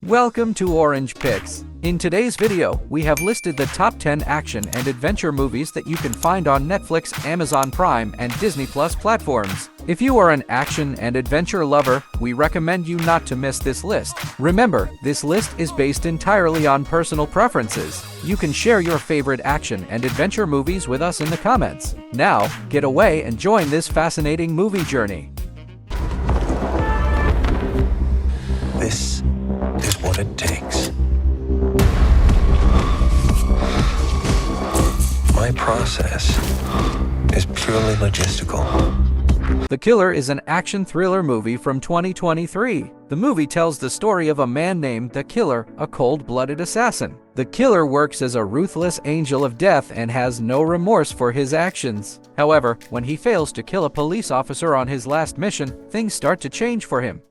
Welcome to Orange Picks. In today's video, we have listed the top 10 action and adventure movies that you can find on Netflix, Amazon Prime, and Disney Plus platforms. If you are an action and adventure lover, we recommend you not to miss this list. Remember, this list is based entirely on personal preferences. You can share your favorite action and adventure movies with us in the comments. Now, get away and join this fascinating movie journey. This is what it takes. My process is purely logistical. The Killer is an action thriller movie from 2023. The movie tells the story of a man named The Killer, a cold-blooded assassin. The Killer works as a ruthless angel of death and has no remorse for his actions. However, when he fails to kill a police officer on his last mission, things start to change for him.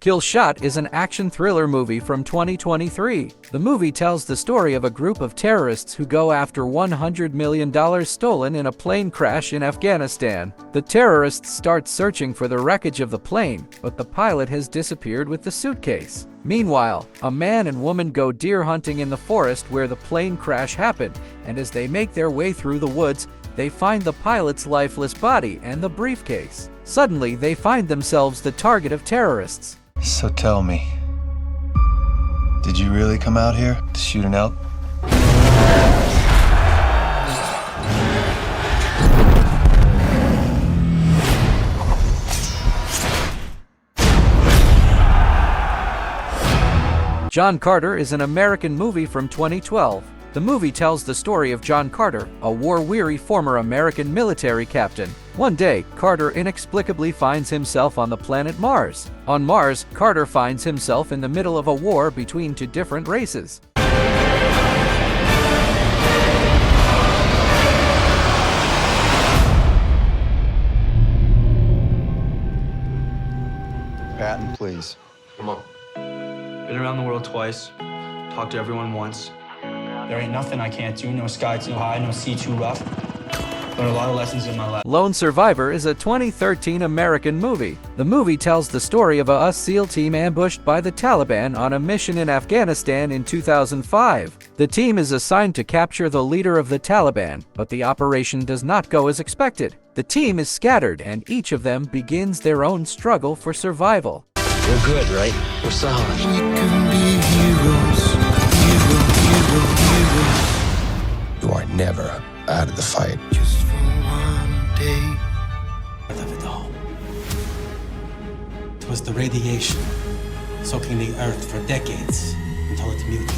Kill Shot is an action thriller movie from 2023. The movie tells the story of a group of terrorists who go after $100 million stolen in a plane crash in Afghanistan. The terrorists start searching for the wreckage of the plane, but the pilot has disappeared with the suitcase. Meanwhile, a man and woman go deer hunting in the forest where the plane crash happened, and as they make their way through the woods, they find the pilot's lifeless body and the briefcase. Suddenly, they find themselves the target of terrorists. So tell me, did you really come out here to shoot an elk? John Carter is an American movie from 2012. The movie tells the story of John Carter, a war-weary former American military captain. One day, Carter inexplicably finds himself on the planet Mars. On Mars, Carter finds himself in the middle of a war between two different races. Patton, please. Come on. Been around the world twice. Talked to everyone once. There ain't nothing I can't do. No sky too high, no sea too rough. Learned a lot of lessons in my life. Lone Survivor is a 2013 American movie. The movie tells the story of a US SEAL team ambushed by the Taliban on a mission in Afghanistan in 2005. The team is assigned to capture the leader of the Taliban, but the operation does not go as expected. The team is scattered, and each of them begins their own struggle for survival. We're good, right? We're solid. We can be heroes. You are never out of the fight. Just for one day. Of it all. It was the radiation soaking the earth for decades until it mutated.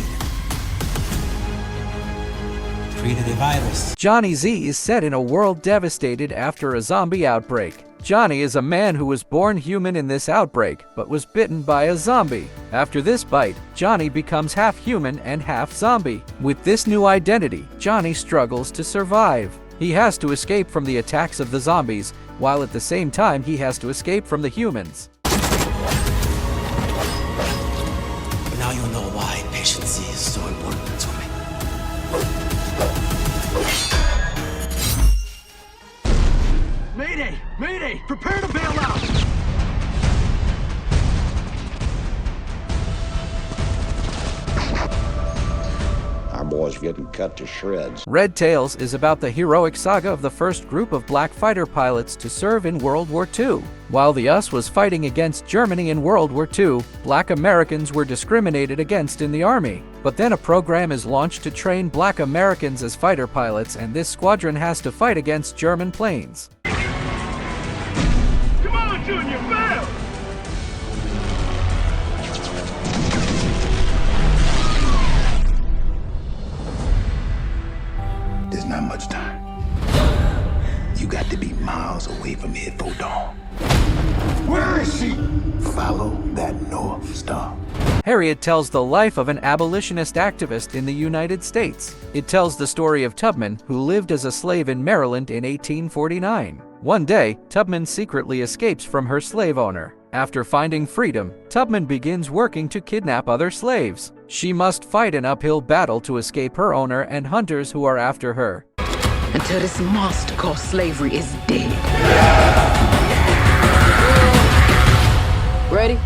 Created a virus. Johnny Z is set in a world devastated after a zombie outbreak. Johnny is a man who was born human in this outbreak, but was bitten by a zombie. After this bite, Johnny becomes half human and half zombie. With this new identity, Johnny struggles to survive. He has to escape from the attacks of the zombies, while at the same time he has to escape from the humans. But now you'll know why patience is so important to me. Mayday! Mayday! Prepare to bail out! Our boys getting cut to shreds. Red Tails is about the heroic saga of the first group of black fighter pilots to serve in World War II. While the US was fighting against Germany in World War II, black Americans were discriminated against in the Army. But then a program is launched to train black Americans as fighter pilots, and this squadron has to fight against German planes. Come on, Junior, bail! There's not much time. You got to be miles away from here before dawn. Where is she? Follow that North Star. Harriet tells the life of an abolitionist activist in the United States. It tells the story of Tubman, who lived as a slave in Maryland in 1849. One day, Tubman secretly escapes from her slave owner. After finding freedom, Tubman begins working to kidnap other slaves. She must fight an uphill battle to escape her owner and hunters who are after her. Until this monster called slavery is dead. Ready?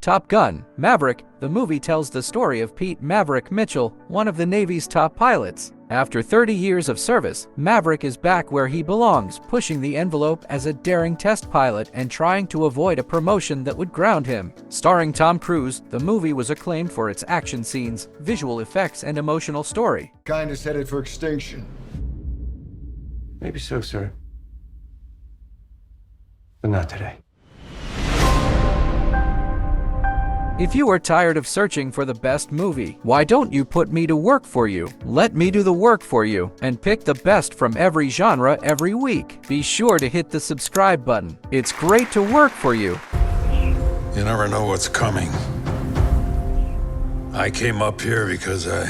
Top Gun: Maverick. The movie tells the story of Pete Maverick Mitchell, one of the Navy's top pilots. After 30 years of service, Maverick is back where he belongs, pushing the envelope as a daring test pilot and trying to avoid a promotion that would ground him. Starring Tom Cruise, the movie was acclaimed for its action scenes, visual effects, and emotional story. Kind is headed for extinction. Maybe so, sir. But not today. If you are tired of searching for the best movie, why don't you put me to work for you? Let me do the work for you and pick the best from every genre every week. Be sure to hit the subscribe button. It's great to work for you. You never know what's coming. I came up here because I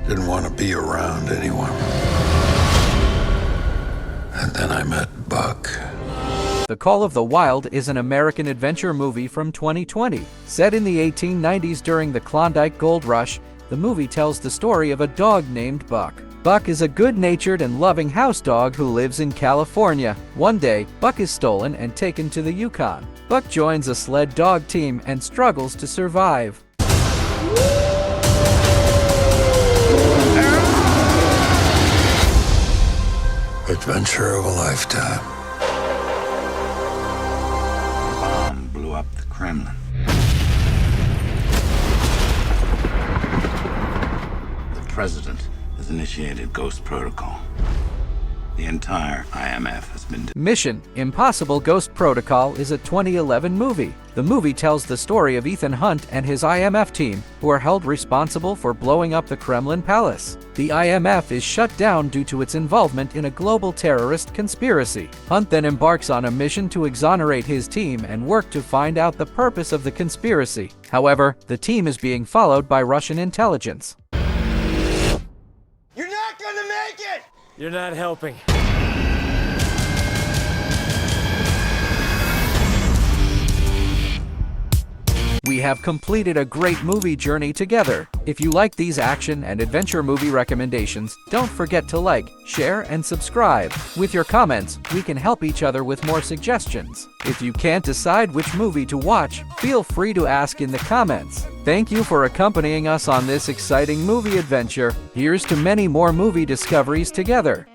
didn't want to be around anyone. And then I met Buck. The Call of the Wild is an American adventure movie from 2020. Set in the 1890s during the Klondike Gold Rush, the movie tells the story of a dog named Buck. Buck is a good-natured and loving house dog who lives in California. One day, Buck is stolen and taken to the Yukon. Buck joins a sled dog team and struggles to survive. Adventure of a lifetime. Blew up the Kremlin. The president has initiated Ghost Protocol. The entire IMF has been... Mission: Impossible Ghost Protocol is a 2011 movie. The movie tells the story of Ethan Hunt and his IMF team, who are held responsible for blowing up the Kremlin Palace. The IMF is shut down due to its involvement in a global terrorist conspiracy. Hunt then embarks on a mission to exonerate his team and work to find out the purpose of the conspiracy. However, the team is being followed by Russian intelligence. You're not gonna make it! You're not helping. We have completed a great movie journey together. If you like these action and adventure movie recommendations, don't forget to like, share, and subscribe. With your comments, we can help each other with more suggestions. If you can't decide which movie to watch, feel free to ask in the comments. Thank you for accompanying us on this exciting movie adventure. Here's to many more movie discoveries together.